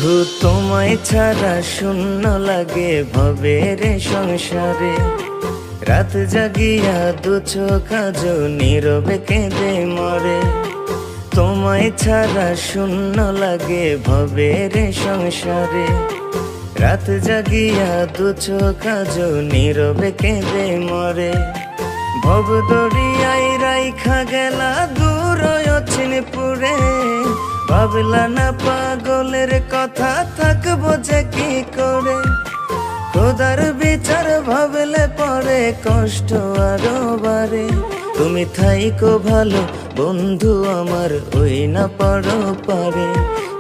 বন্ধু তোমায় ছাড়া শূন্য লাগে ভবের সংসারে। রাত জাগিয়া দু চোখ আজ নীরবে কেঁদে মরে। তোমায় ছাড়া শূন্য লাগে ভবের সংসারে। রাত জাগিয়া দু চোখ আজ নীরবে কেঁদে মরে। ভব দরিয়ায় রাইখা গেলা দূর অচিনপুরে। ভাবলা না পাগলের কথা থাকবো যে কি করে। খোদার বিচার ভাবলে পরে কষ্ট আরো বাড়ে। তুমি থাইকো ভালো বন্ধু আমার ওই না পারো পারে।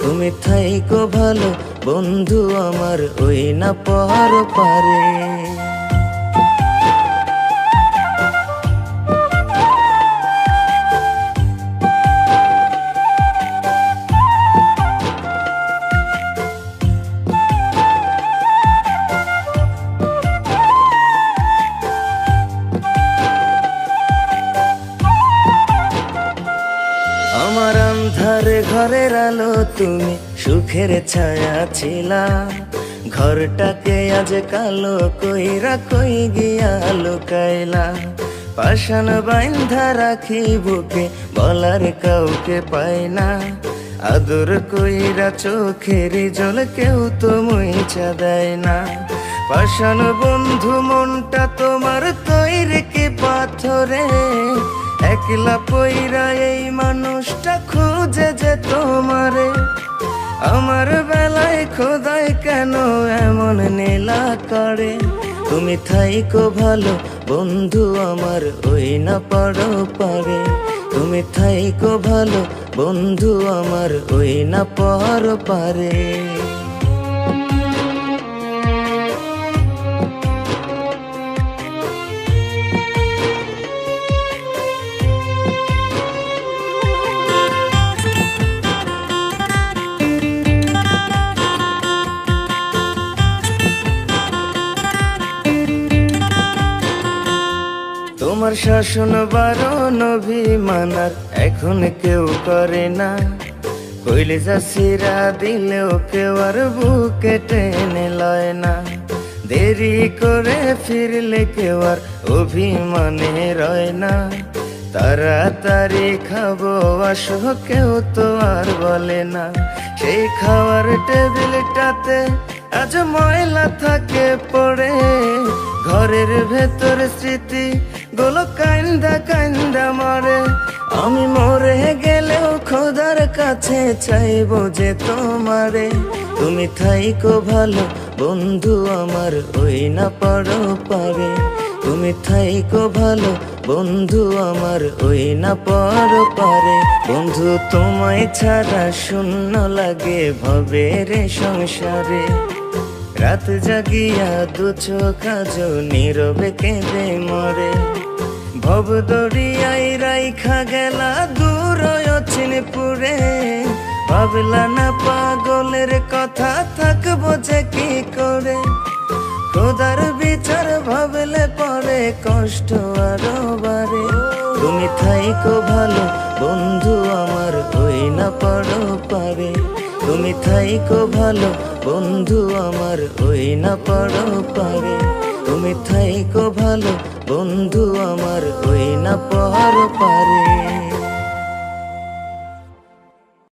তুমি থাইকো ভালো বন্ধু আমার ওই না পারো পারে। আমার আন্ধার ঘরের আলো তুমি সুখের ছায়া ছিলা। ঘরটাকে আজ কালো কইরা কই গিয়া লুকাইলা। পাষাণ বাইন্ধা রাখি বুকে বলার কাউকে পাই না। আদর কইরা চোখের জল কেউ তো মুইছা দেয় না। পাষাণ বন্ধু মনটা তোমার তৈরি কি পাথরে। একলা পইরা এই মানুষটা খুঁজে যে তোমারে। আমার বেলায় খোদাই কেন এমন নীলা করে। তুমি থাইকো ভালো বন্ধু আমার ওই না পারো পারে। তুমি থাইকো ভালো বন্ধু আমার ওই না পারো পারে। তোমার শাসন বারণ অভিমানার এখন কেউ করে না। কইলে যা সিরা দিলেও কেউ আর বুকে টেনে লয় না। দেরি করে ফিরলে কেউ আর অভিমানে রয় না। তাড়াতাড়ি খাবো আসো কেউ তো আর বলে না। সেই খাওয়ার টেবিলটাতে আজ ময়লা থাকে পড়ে। ঘরের ভেতর স্মৃতি গুলো কান্দা কান্দা মরে। আমি মরে গেলেও খোদার কাছে চাইবো যে তোমারে। তুমি থাইকো ভালো বন্ধু আমার ওই না পারো পারে। তুমি থাইকো ভালো বন্ধু আমার ওই না পারো পারে। বন্ধু তোমায় ছাড়া শূন্য লাগে ভবের সংসারে। রাত জাগিয়া দু চোখ আজ নীরবে কেঁদে মরে। ভব দরিয়ায় রাইখা গেলা দূর অচিনপুরে। ভাবলা না পাগলের কথা থাকবো যে কি করে। খোদার বিচার ভাবলে পরে কষ্ট আরো বাড়ে। তুমি থাইকো ভালো বন্ধু আমার ওই না পারো পারে। তুমি থাইকো ভালো বন্ধু আমার ওই না পারো পারে। তুমি থাইকো ভালো বন্ধু আমার ওই না পারো পারে।